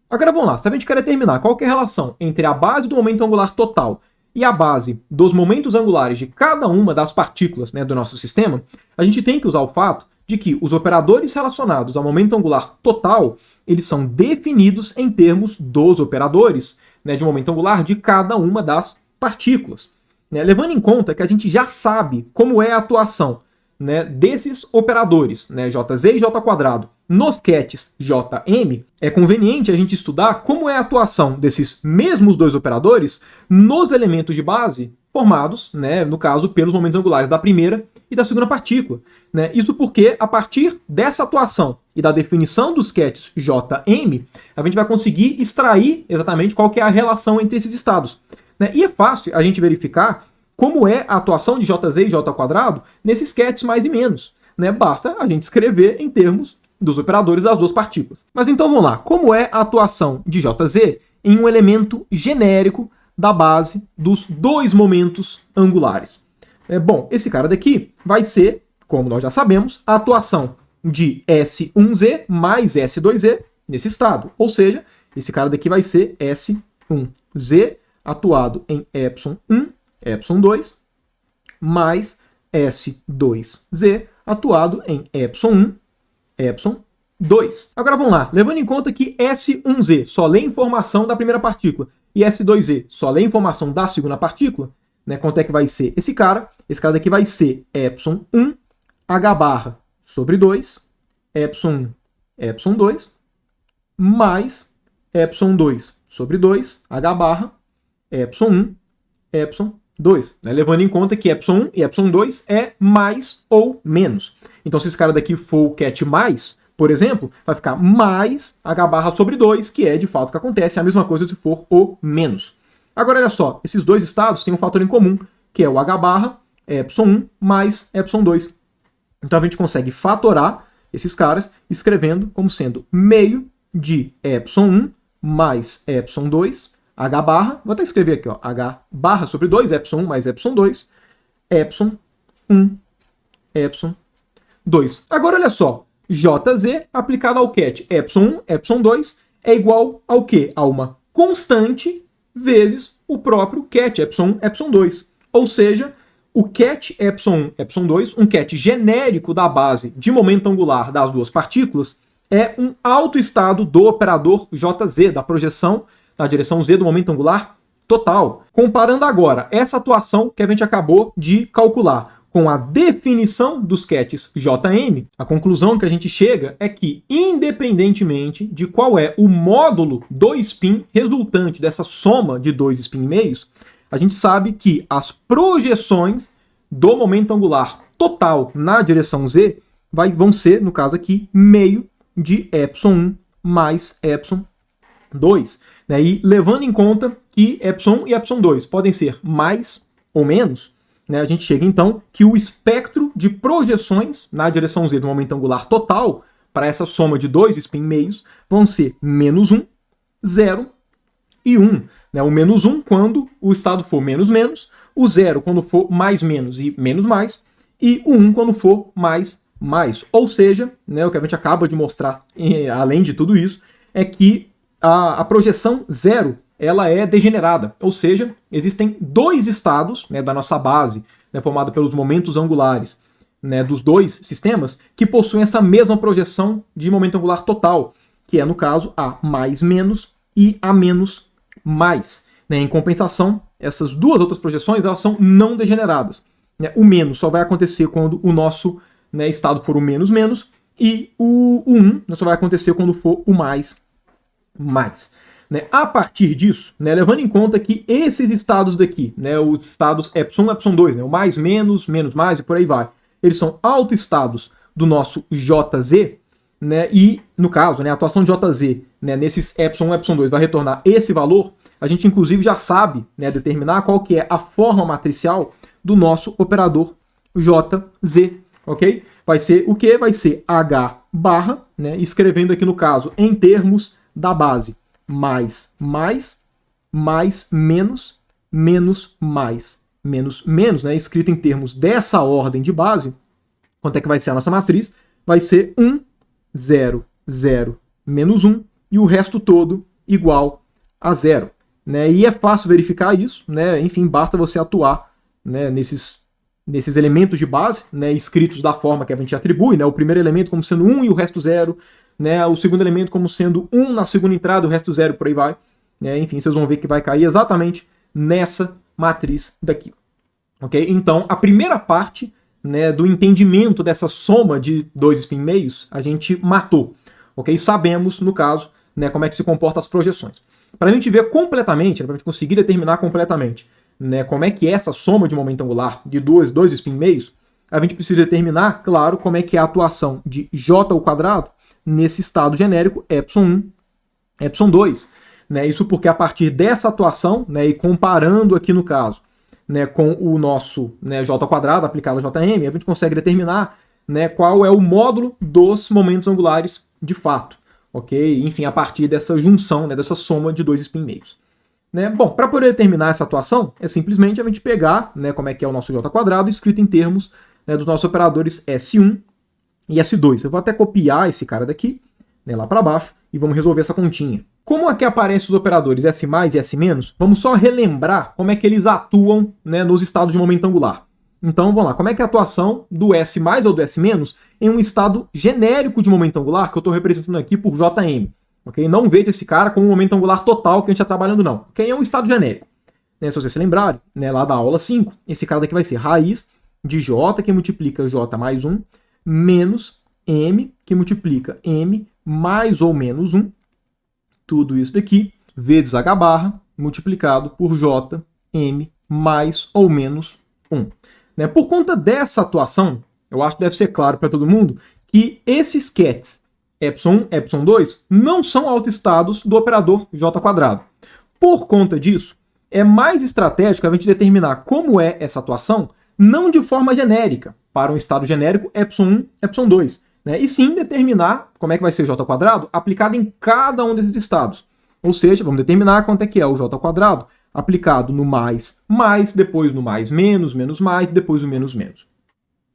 Agora vamos lá, se a gente quer determinar qual que é a relação entre a base do momento angular total e a base dos momentos angulares de cada uma das partículas, né, do nosso sistema, a gente tem que usar o fato de que os operadores relacionados ao momento angular total, eles são definidos em termos dos operadores, né, de momento angular de cada uma das partículas. Né, levando em conta que a gente já sabe como é a atuação, né, desses operadores, né, Jz e J², nos kets Jm, é conveniente a gente estudar como é a atuação desses mesmos dois operadores nos elementos de base formados, né, no caso, pelos momentos angulares da primeira e da segunda partícula. Né? Isso porque, a partir dessa atuação e da definição dos kets Jm, a gente vai conseguir extrair exatamente qual que é a relação entre esses estados. Né? E é fácil a gente verificar como é a atuação de Jz e J² nesses kets mais e menos. Né? Basta a gente escrever em termos dos operadores das duas partículas. Mas então vamos lá, como é a atuação de Jz em um elemento genérico da base dos dois momentos angulares? Bom, esse cara daqui vai ser, como nós já sabemos, a atuação de S1z mais S2z nesse estado. Ou seja, esse cara daqui vai ser S1z atuado em ε1, ε2, mais S2z atuado em ε1, ε2. Agora vamos lá, levando em conta que S1z só lê informação da primeira partícula e S2z só lê informação da segunda partícula, né, quanto é que vai ser esse cara? Esse cara daqui vai ser ε1 h barra sobre 2, ε1, ε2, mais ε2 sobre 2, h barra, ε1, ε2. Né? Levando em conta que ε1 e ε2 é mais ou menos. Então, se esse cara daqui for o ket mais, por exemplo, vai ficar mais h barra sobre 2, que é de fato o que acontece, é a mesma coisa se for o menos. Agora, olha só, esses dois estados têm um fator em comum, que é o h barra, ε1 mais ε2. Então, a gente consegue fatorar esses caras escrevendo como sendo meio de ε1 mais ε2, h barra, vou até escrever aqui, ó, h barra sobre 2, ε1 mais ε2, ε1, ε2. Agora, olha só, Jz aplicado ao ket ε1, ε2 é igual ao quê? A uma constante vezes o próprio ket ε1, ε2. Ou seja, o ket ε1, ε2, um ket genérico da base de momento angular das duas partículas, é um autoestado do operador Jz, da projeção na direção z do momento angular total. Comparando agora essa atuação que a gente acabou de calcular com a definição dos kets Jm, a conclusão que a gente chega é que, independentemente de qual é o módulo do spin resultante dessa soma de dois spin meios, a gente sabe que as projeções do momento angular total na direção z vão ser, no caso aqui, meio de ε1 mais ε2. Né? E levando em conta que ε1 e ε2 podem ser mais ou menos, né, a gente chega então que o espectro de projeções na direção z do momento angular total para essa soma de dois spin meios vão ser -1, 0 e 1. Né? O -1 quando o estado for menos menos, o 0 quando for mais menos e menos mais, e o 1 quando for mais mais. Ou seja, né, o que a gente acaba de mostrar, além de tudo isso, é que a projeção 0 ela é degenerada, ou seja, existem dois estados, né, da nossa base, né, formada pelos momentos angulares, né, dos dois sistemas, que possuem essa mesma projeção de momento angular total, que é, no caso, a mais menos e a menos mais. Né? Em compensação, essas duas outras projeções elas são não degeneradas. Né? O menos só vai acontecer quando o nosso, né, estado for o menos menos, e o 1 só vai acontecer quando for o mais mais. Né? A partir disso, né, levando em conta que esses estados daqui, né, os estados ε1, ε2, né, o mais, menos, menos, mais e por aí vai, eles são autoestados do nosso Jz, né, e no caso, né, a atuação de Jz, né, nesses ε1, ε2 vai retornar esse valor, a gente inclusive já sabe, né, determinar qual que é a forma matricial do nosso operador Jz, ok? Vai ser o que? Vai ser H barra, né, escrevendo aqui no caso em termos da base, mais, menos, menos, né, escrito em termos dessa ordem de base, quanto é que vai ser a nossa matriz? Vai ser 1, 0, 0, menos 1, e o resto todo igual a zero. Né? E é fácil verificar isso, né? Enfim, basta você atuar, né, nesses elementos de base, né, escritos da forma que a gente atribui, né? O primeiro elemento como sendo 1 e o resto 0, né? O segundo elemento como sendo 1 na segunda entrada e o resto 0, por aí vai. Né? Enfim, vocês vão ver que vai cair exatamente nessa matriz daqui. Okay? Então, a primeira parte, né, do entendimento dessa soma de dois spin meios, a gente matou. Okay? Sabemos, no caso, né, como é que se comportam as projeções. Para a gente ver completamente, para a gente conseguir determinar completamente, né, como é que é essa soma de momento angular de dois spin meios, a gente precisa determinar, claro, como é que é a atuação de j ao quadrado nesse estado genérico ε1, ε2. Né, isso porque a partir dessa atuação, né, e comparando aqui no caso, né, com o nosso, né, j ao quadrado aplicado a jm, a gente consegue determinar, né, qual é o módulo dos momentos angulares de fato. Ok? Enfim, a partir dessa junção, né, dessa soma de dois spin meios. Né? Bom, para poder determinar essa atuação, é simplesmente a gente pegar, né, como é que é o nosso j quadrado escrito em termos, né, dos nossos operadores S1 e S2. Eu vou até copiar esse cara daqui, né, lá para baixo, e vamos resolver essa continha. Como aqui aparecem os operadores S+, e S-, vamos só relembrar como é que eles atuam, né, nos estados de momento angular. Então, vamos lá. Como é que é a atuação do S+ ou do S- em um estado genérico de momento angular, que eu estou representando aqui por Jm? Okay? Não veja esse cara como um momento angular total que a gente está trabalhando, não. Okay? É um estado genérico. Né, se vocês se lembrarem, né, lá da aula 5, esse cara daqui vai ser raiz de J, que multiplica J mais 1, menos M, que multiplica M mais ou menos 1, tudo isso daqui, vezes H barra, multiplicado por J, M, mais ou menos 1. Né? Por conta dessa atuação, eu acho que deve ser claro para todo mundo que esses quets ε1, ε2 não são autoestados do operador J². Por conta disso, é mais estratégico a gente determinar como é essa atuação, não de forma genérica, para um estado genérico ε1, ε2, né? E sim determinar como é que vai ser o J² aplicado em cada um desses estados. Ou seja, vamos determinar quanto é que é o J² aplicado no mais, depois no mais, menos mais, depois o menos.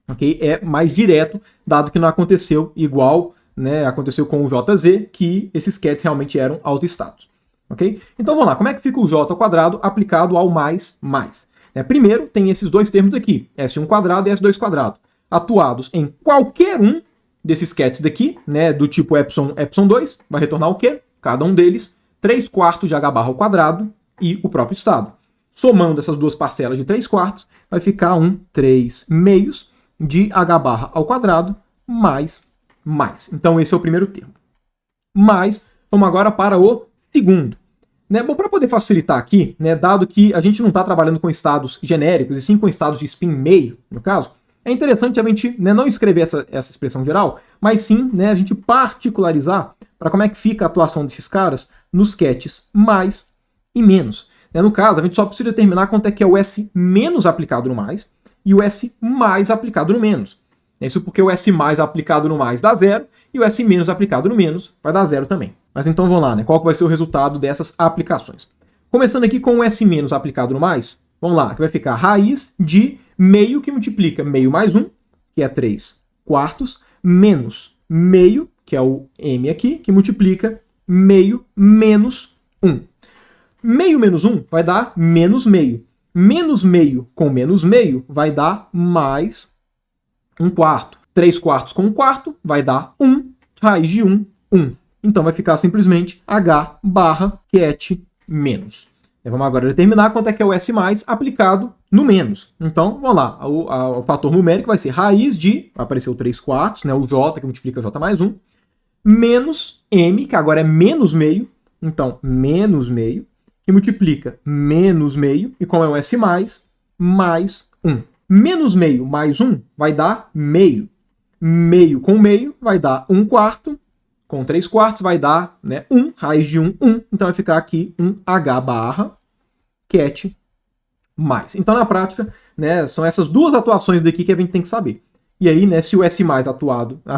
Okay? É mais direto, dado que não aconteceu igual, né, aconteceu com o JZ, que esses quets realmente eram autoestados. Okay? Então vamos lá, como é que fica o J² aplicado ao mais? Primeiro tem esses dois termos aqui, S1² e S2², atuados em qualquer um desses quets daqui, né, do tipo ε1, ε2, vai retornar o quê? Cada um deles, 3/4 de H² e o próprio estado. Somando essas duas parcelas de 3/4, vai ficar um 3/2 de H² mais. Então esse é o primeiro termo. Mas, vamos agora para o segundo. Né? Bom, para poder facilitar aqui, né, dado que a gente não está trabalhando com estados genéricos, e sim com estados de spin meio, no caso, é interessante a gente, né, não escrever essa expressão geral, mas sim, né, a gente particularizar para como é que fica a atuação desses caras nos quets mais e menos. No caso, a gente só precisa determinar quanto é que é o S- aplicado no mais e o S- aplicado no menos. Isso porque o S- aplicado no mais dá 0 e o S- aplicado no menos vai dar 0 também. Mas então vamos lá, né? Qual que vai ser o resultado dessas aplicações? Começando aqui com o S- aplicado no mais, vamos lá, que vai ficar raiz de meio que multiplica meio mais 1, que é 3/4, menos meio, que é o M aqui, que multiplica meio menos 1. Meio menos 1 vai dar menos meio. Menos meio com menos meio vai dar mais 1/4. 3/4 com 1/4 vai dar 1. Raiz de 1, 1. Então vai ficar simplesmente H barra ket menos. Vamos agora determinar quanto é que é o S+ aplicado no menos. Então, vamos lá. O fator numérico vai ser raiz de, apareceu 3/4, né, o J, que multiplica J mais 1, menos M, que agora é menos meio. Então, menos meio, que multiplica menos meio, e como é o S+, mais 1. Menos meio mais 1 vai dar meio. Meio com meio vai dar 1/4. Com 3/4 vai dar, né, 1, raiz de 1, 1. Então vai ficar aqui um H barra ket mais. Então na prática, né, são essas duas atuações daqui que a gente tem que saber. E aí, né, se o S+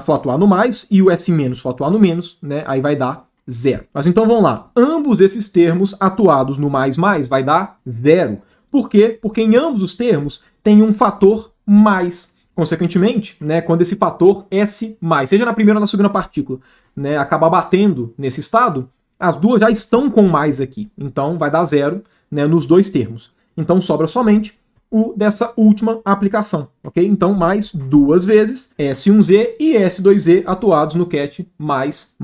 for atuar no mais e o S- for atuar no menos, né, aí vai dar 0. Mas então vamos lá. Ambos esses termos atuados no mais vai dar 0. Por quê? Porque em ambos os termos tem um fator mais. Consequentemente, né, quando esse fator S+, seja na primeira ou na segunda partícula, né, acabar batendo nesse estado, as duas já estão com mais aqui. Então vai dar 0, né, nos dois termos. Então sobra somente o dessa última aplicação, ok? Então mais duas vezes S1Z e S2Z atuados no cat mais.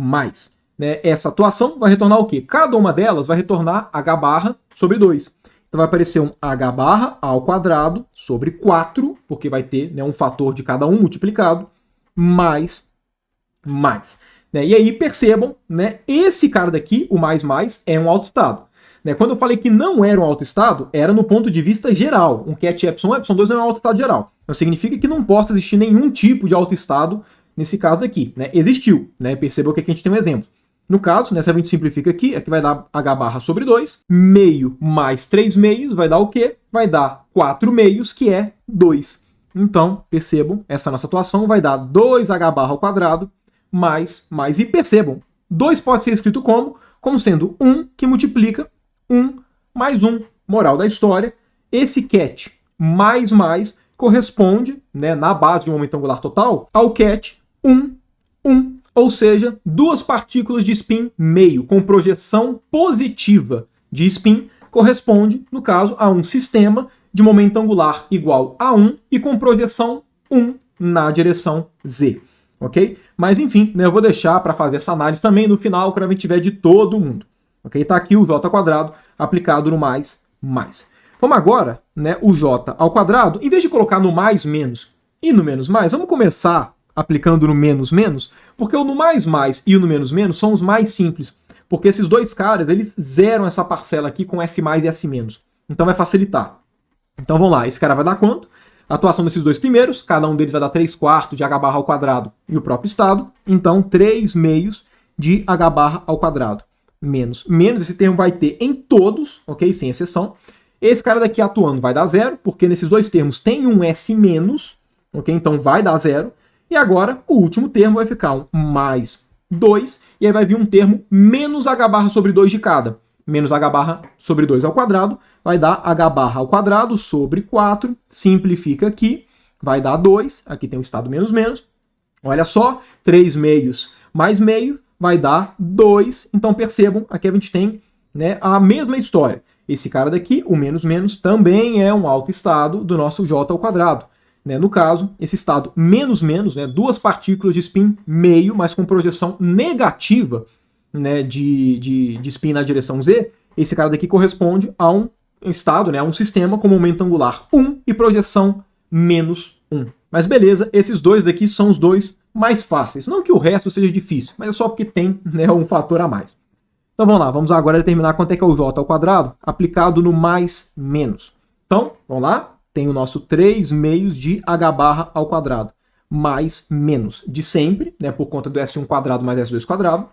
Né? Essa atuação vai retornar o quê? Cada uma delas vai retornar H barra sobre 2. Então vai aparecer um H barra ao quadrado sobre 4, porque vai ter, né, um fator de cada um multiplicado, mais. Né? E aí percebam, né, esse cara daqui, o mais, é um autoestado. Né? Quando eu falei que não era um autoestado, era no ponto de vista geral. Um cat epsilon, epsilon 2 não é um autoestado geral. Então significa que não possa existir nenhum tipo de autoestado nesse caso daqui. Né? Existiu. Né? Percebam que aqui a gente tem um exemplo. No caso, né, se a gente simplifica aqui vai dar H barra sobre 2, meio mais 3 meios vai dar o quê? Vai dar 4 meios, que é 2. Então, percebam, essa nossa atuação vai dar 2H barra ao quadrado mais. E percebam, 2 pode ser escrito como sendo 1 que multiplica 1 mais 1. Moral da história, esse cat mais corresponde, né, na base de um momento angular total, ao cat 1. Ou seja, duas partículas de spin meio com projeção positiva de spin corresponde, no caso, a um sistema de momento angular igual a 1 e com projeção 1 na direção z. Ok? Mas enfim, né, eu vou deixar para fazer essa análise também no final, quando a gente tiver de todo mundo. Ok? Tá aqui o j ao quadrado aplicado no mais. Vamos agora, né, o j ao quadrado, em vez de colocar no mais menos e no menos mais, vamos começar aplicando no menos menos, porque o no mais e o no menos menos são os mais simples, porque esses dois caras, eles zeram essa parcela aqui com S mais e S menos. Então vai facilitar. Então vamos lá, esse cara vai dar quanto? A atuação desses dois primeiros, cada um deles vai dar 3/4 de H barra ao quadrado e o próprio estado, então 3 meios de H barra ao quadrado. Menos, esse termo vai ter em todos, ok? Sem exceção. Esse cara daqui atuando vai dar 0, porque nesses dois termos tem um S menos, ok? Então vai dar 0. E agora o último termo vai ficar um mais 2, e aí vai vir um termo menos H barra sobre 2 de cada. Menos H barra sobre 2 ao quadrado, vai dar H barra ao quadrado sobre 4, simplifica aqui, vai dar 2, aqui tem o estado menos. Olha só, 3 meios mais meio, vai dar 2. Então percebam, aqui a gente tem, né, a mesma história. Esse cara daqui, o menos também é um autoestado do nosso j ao quadrado. Né? No caso, esse estado menos, né, duas partículas de spin meio, mas com projeção negativa, né, de spin na direção z, esse cara daqui corresponde a um estado, né, a um sistema com momento angular 1 e projeção menos 1. Mas beleza, esses dois daqui são os dois mais fáceis. Não que o resto seja difícil, mas é só porque tem, né, um fator a mais. Então vamos lá, vamos agora determinar quanto é que é o j ao quadrado aplicado no mais menos. Então, vamos lá, tem o nosso 3 meios de h barra ao quadrado, mais menos de sempre, né, por conta do S1 quadrado mais S2 quadrado,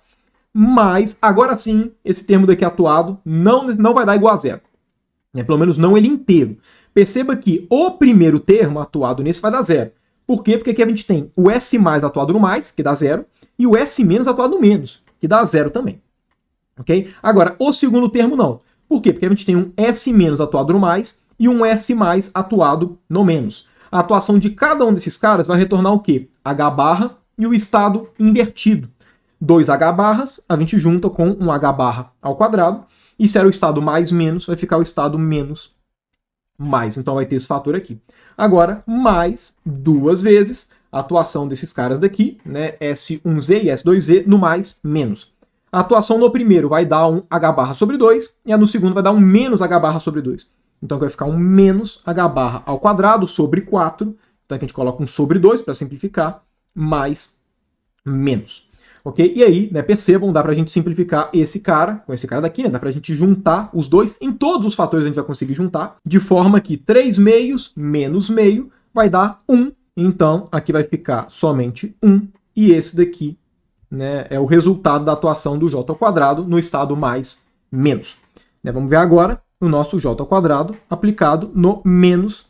mas agora sim, esse termo daqui atuado não vai dar igual a zero. Né, pelo menos não ele inteiro. Perceba que o primeiro termo atuado nesse vai dar zero. Por quê? Porque aqui a gente tem o S mais atuado no mais, que dá zero, e o S menos atuado no menos, que dá zero também. Ok? Agora, o segundo termo não. Por quê? Porque a gente tem um S menos atuado no mais e um S mais atuado no menos. A atuação de cada um desses caras vai retornar o quê? H barra e o estado invertido. 2 H barras, a gente junta com um H barra ao quadrado, e se era o estado mais menos, vai ficar o estado menos mais. Então vai ter esse fator aqui. Agora, mais duas vezes a atuação desses caras daqui, né, S1Z e S2Z, no mais menos. A atuação no primeiro vai dar um H barra sobre 2, e a no segundo vai dar um menos H barra sobre 2. Então vai ficar um menos H barra ao quadrado sobre 4. Então aqui a gente coloca um sobre 2 para simplificar, mais menos. Ok? E aí, né, percebam, dá pra gente simplificar esse cara com esse cara daqui, né? Dá pra gente juntar os dois, em todos os fatores a gente vai conseguir juntar, de forma que 3 meios menos meio vai dar 1. Então aqui vai ficar somente 1, e esse daqui, né, é o resultado da atuação do j ao quadrado no estado mais menos. Né, vamos ver agora o nosso j ao quadrado aplicado no menos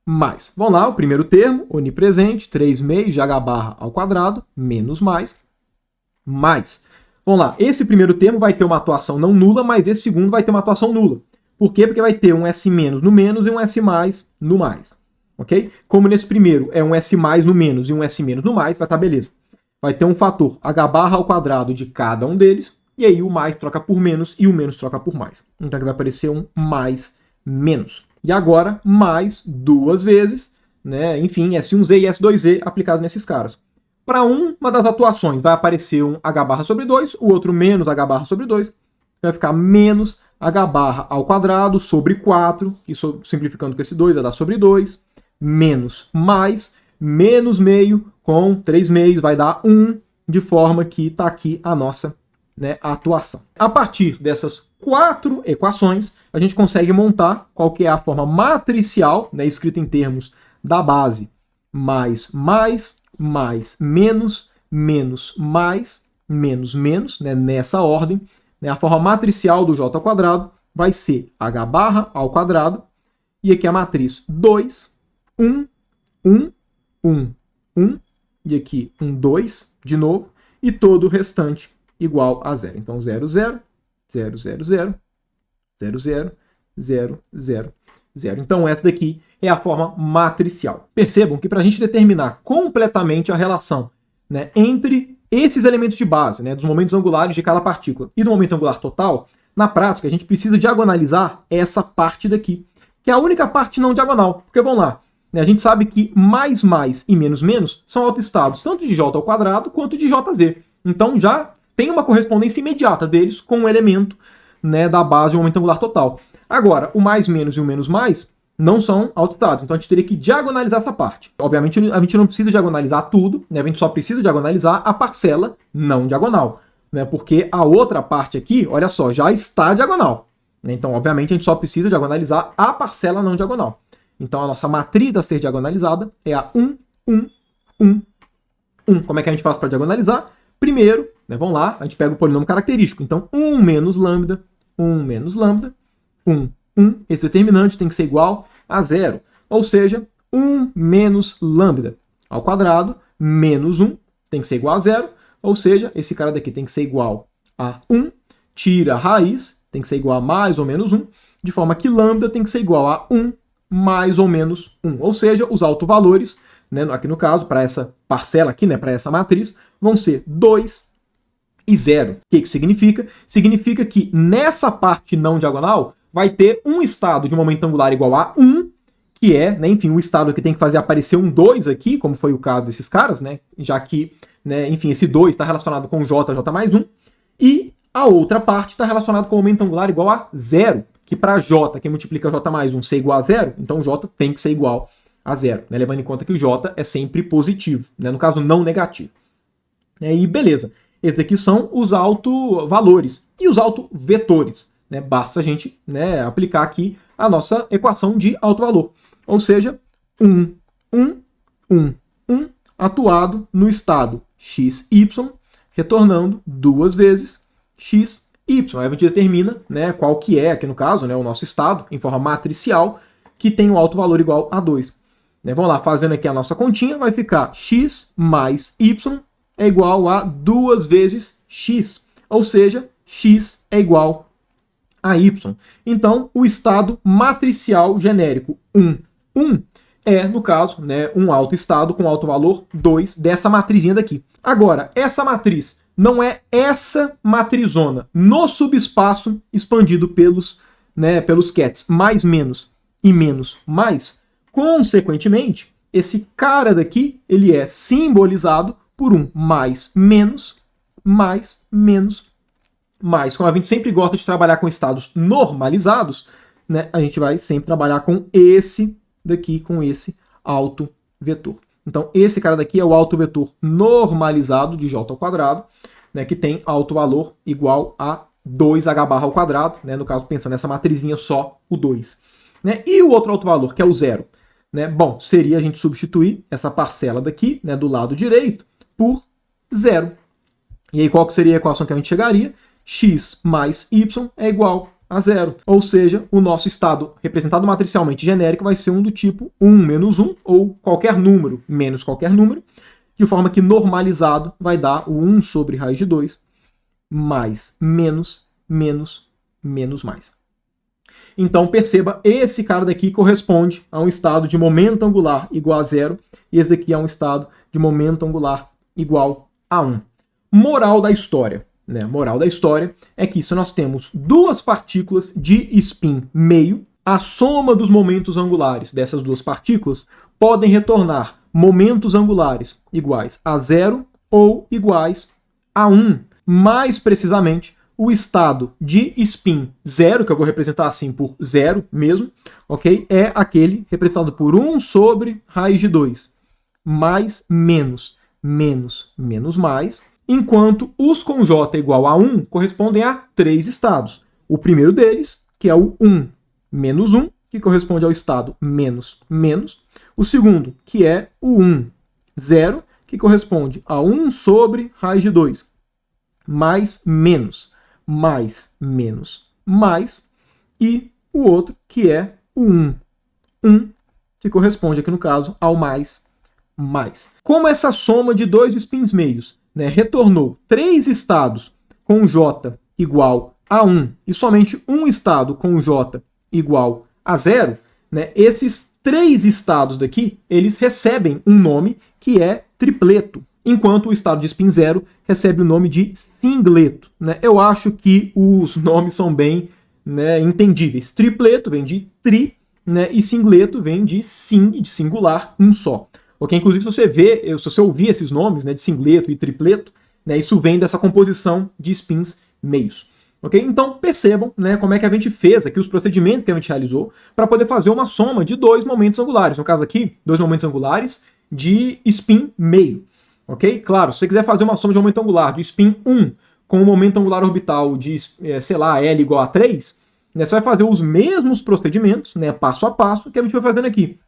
mais. Vamos lá, o primeiro termo, onipresente, 3 meios de h barra ao quadrado, menos mais. Vamos lá, esse primeiro termo vai ter uma atuação não nula, mas esse segundo vai ter uma atuação nula. Por quê? Porque vai ter um S menos no menos e um S mais no mais. Ok? Como nesse primeiro é um S mais no menos e um S menos no mais, vai estar beleza. Vai ter um fator h barra ao quadrado de cada um deles, e aí o mais troca por menos e o menos troca por mais. Então aqui vai aparecer um mais menos. E agora, mais duas vezes, né? Enfim, S1Z e S2Z aplicados nesses caras. Para uma das atuações vai aparecer um H barra sobre 2, o outro menos H barra sobre 2, vai ficar menos H barra ao quadrado sobre 4, que simplificando com esse 2 vai dar sobre 2, menos mais, menos meio com 3 meios vai dar 1, de forma que está aqui a nossa, né, atuação. A partir dessas 4 equações, a gente consegue montar qual que é a forma matricial, né, escrita em termos da base mais, menos, menos, né, nessa ordem. Né, a forma matricial do J ao quadrado vai ser H barra ao quadrado, e aqui a matriz 2, 1, 1, 1, 1, e aqui um 2 de novo, e todo o restante igual a 0. Então 0, 0, 0, 0, 0, 0, 0, 0, 0, 0. Então essa daqui é a forma matricial. Percebam que para a gente determinar completamente a relação, né, entre esses elementos de base, né, dos momentos angulares de cada partícula e do momento angular total, na prática a gente precisa diagonalizar essa parte daqui, que é a única parte não diagonal. Porque vamos lá, né, a gente sabe que mais e menos são autoestados tanto de J ao quadrado quanto de JZ. Então já tem uma correspondência imediata deles com o elemento, né, da base do momento angular total. Agora, o mais menos e o menos mais não são autoestados, então a gente teria que diagonalizar essa parte. Obviamente a gente não precisa diagonalizar tudo, né, a gente só precisa diagonalizar a parcela não diagonal, né, porque a outra parte aqui, olha só, já está diagonal. Né, então, obviamente, a gente só precisa diagonalizar a parcela não diagonal. Então, a nossa matriz a ser diagonalizada é a 1, 1, 1, 1. Como é que a gente faz para diagonalizar? Primeiro, né, vamos lá, a gente pega o polinômio característico. Então, 1 menos lambda, 1 menos lambda, 1, 1. Esse determinante tem que ser igual a 0. Ou seja, 1 menos lambda ao quadrado menos 1 tem que ser igual a 0. Ou seja, esse cara daqui tem que ser igual a 1. Tira a raiz, tem que ser igual a mais ou menos 1. De forma que lambda tem que ser igual a 1 mais ou menos 1. Ou seja, os autovalores, né, aqui no caso, para essa parcela aqui, né, para essa matriz, vão ser 2 e 0. O que isso significa? Significa que nessa parte não diagonal vai ter um estado de momento angular igual a 1, que é, né, enfim, o estado que tem que fazer aparecer um 2 aqui, como foi o caso desses caras, né, já que, né, enfim, esse 2 está relacionado com J mais 1, e a outra parte está relacionada com o momento angular igual a 0, que para J, que multiplica J mais 1, ser igual a 0, então J tem que ser igual a 0, né, levando em conta que o J é sempre positivo, né, no caso não negativo. E beleza, esses aqui são os autovalores e os autovetores. Né, basta a gente, né, aplicar aqui a nossa equação de autovalor. Ou seja, 1, 1, 1, 1, atuado no estado xy, retornando duas vezes xy. Aí a gente determina, né, qual que é, aqui no caso, né, o nosso estado, em forma matricial, que tem o autovalor igual a 2. Né, vamos lá, fazendo aqui a nossa continha, vai ficar x mais y é igual a 2 vezes x. Ou seja, x é igual a y. Então, o estado matricial genérico 1, 1 é, no caso, né, um autoestado com autovalor 2 dessa matrizinha daqui. Agora, essa matriz não é essa matrizona no subespaço expandido pelos, né, pelos cats mais menos e menos mais. Consequentemente, esse cara daqui ele é simbolizado por um mais menos, mais menos, mais. Como a gente sempre gosta de trabalhar com estados normalizados, né, a gente vai sempre trabalhar com esse daqui, com esse autovetor. Então, esse cara daqui é o autovetor normalizado de J ao quadrado, né, que tem autovalor igual a 2H barra ao quadrado, né, no caso, pensando nessa matrizinha só, o 2. Né? E o outro autovalor, que é o 0. Né? Bom, seria a gente substituir essa parcela daqui, né, do lado direito, por 0. E aí, qual que seria a equação que a gente chegaria? X mais y é igual a 0. Ou seja, o nosso estado representado matricialmente genérico vai ser um do tipo 1 menos 1, ou qualquer número menos qualquer número, de forma que normalizado vai dar o 1 sobre raiz de 2, mais, menos, menos, menos, mais. Então, perceba, esse cara daqui corresponde a um estado de momento angular igual a 0, e esse daqui é um estado de momento angular igual a 1. Moral da história. né, moral da história é que se nós temos duas partículas de spin meio, a soma dos momentos angulares dessas duas partículas podem retornar momentos angulares iguais a 0 ou iguais a 1. Mais precisamente, o estado de spin 0, que eu vou representar assim por 0 mesmo, ok? É aquele representado por 1 sobre raiz de 2, mais menos, menos, menos mais, enquanto os com J igual a 1 correspondem a 3 estados. O primeiro deles, que é o 1 menos 1, que corresponde ao estado menos, menos. O segundo, que é o 1, 0, que corresponde a 1 sobre raiz de 2, mais, menos, menos, mais. E o outro, que é o 1, 1, que corresponde aqui no caso ao mais, mais. Como essa soma de dois spins meios, né, retornou 3 estados com J igual a 1 e somente um estado com J igual a 0, né, esses 3 estados daqui, eles recebem um nome que é tripleto, enquanto o estado de spin 0 recebe o nome de singleto. Né? Eu acho que os nomes são bem, né, entendíveis. Tripleto vem de tri, né, e singleto vem de sing, de singular, um só. Okay? Inclusive, se você ouvir esses nomes, né, de singleto e tripleto, né, isso vem dessa composição de spins meios. Okay? Então, percebam, né, como é que a gente fez aqui, os procedimentos que a gente realizou, para poder fazer uma soma de dois momentos angulares. No caso aqui, dois momentos angulares de spin meio. Ok? Claro, se você quiser fazer uma soma de momento angular de spin 1 com um momento angular orbital de, sei lá, L igual a 3, né, você vai fazer os mesmos procedimentos, né, passo a passo, que a gente vai fazendo aqui.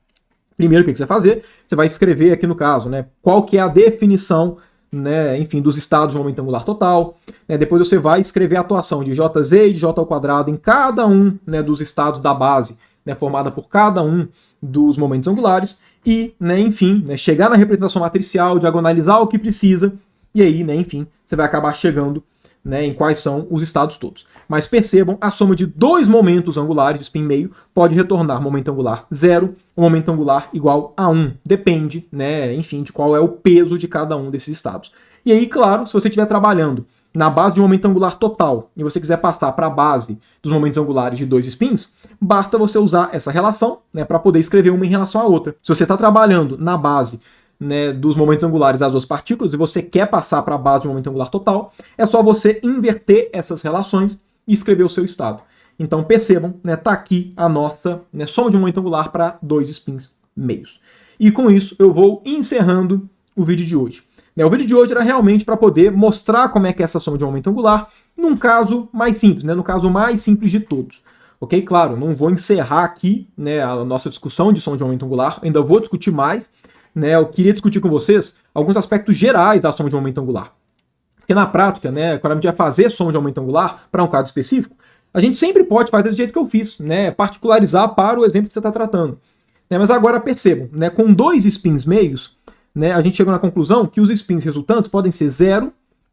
Primeiro, o que você vai fazer? Você vai escrever aqui no caso, né, qual que é a definição, né, enfim, dos estados de momento angular total. Né, depois você vai escrever a atuação de Jz e de J ao quadrado em cada um, né, dos estados da base, né, formada por cada um dos momentos angulares. E, né, enfim, né, chegar na representação matricial, diagonalizar o que precisa, e aí, né, enfim, você vai acabar chegando, né, em quais são os estados todos. Mas percebam, a soma de dois momentos angulares de spin meio pode retornar momento angular 0 ou momento angular igual a 1. Depende, né, enfim, de qual é o peso de cada um desses estados. E aí, claro, se você estiver trabalhando na base de um momento angular total e você quiser passar para a base dos momentos angulares de dois spins, basta você usar essa relação, né, para poder escrever uma em relação à outra. Se você está trabalhando na base, né, dos momentos angulares das duas partículas e você quer passar para a base de um momento angular total, é só você inverter essas relações e escrever o seu estado. Então percebam, né, tá aqui a nossa, né, soma de um momento angular para dois spins meios. E com isso eu vou encerrando o vídeo de hoje. O vídeo de hoje era realmente para poder mostrar como é que é essa soma de um momento angular num caso mais simples, né, no caso mais simples de todos. Ok? Claro, não vou encerrar aqui, né, a nossa discussão de soma de momento angular, ainda vou discutir mais. Né, eu queria discutir com vocês alguns aspectos gerais da soma de momento angular. Porque na prática, né, quando a gente vai fazer soma de momento angular para um caso específico, a gente sempre pode fazer do jeito que eu fiz, né, particularizar para o exemplo que você está tratando. Né, mas agora percebam, né, com dois spins meios, né, a gente chegou na conclusão que os spins resultantes podem ser 0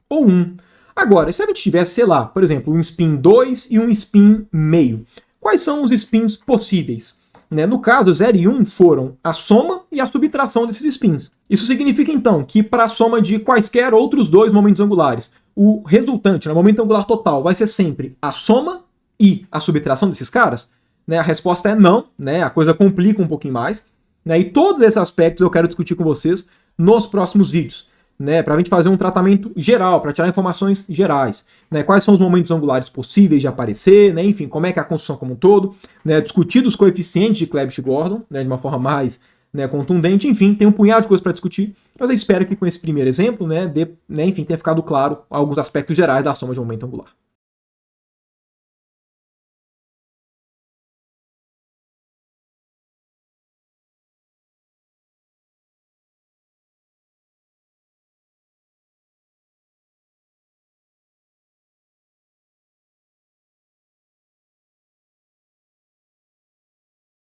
ou 1. Agora, se a gente tivesse, sei lá, por exemplo, um spin 2 e um spin meio, quais são os spins possíveis? Né, no caso, 0 e 1 foram a soma e a subtração desses spins. Isso significa, então, que para a soma de quaisquer outros dois momentos angulares, o resultante, no momento angular total, vai ser sempre a soma e a subtração desses caras? Né, a resposta é não, né, a coisa complica um pouquinho mais. Né, e todos esses aspectos eu quero discutir com vocês nos próximos vídeos. Né, para a gente fazer um tratamento geral, para tirar informações gerais. Né, quais são os momentos angulares possíveis de aparecer, né, enfim, como é que é a construção como um todo, né, discutir os coeficientes de Clebsch-Gordon, né, de uma forma mais, né, contundente, enfim, tem um punhado de coisas para discutir, mas eu espero que com esse primeiro exemplo, né, enfim, tenha ficado claro alguns aspectos gerais da soma de momento angular.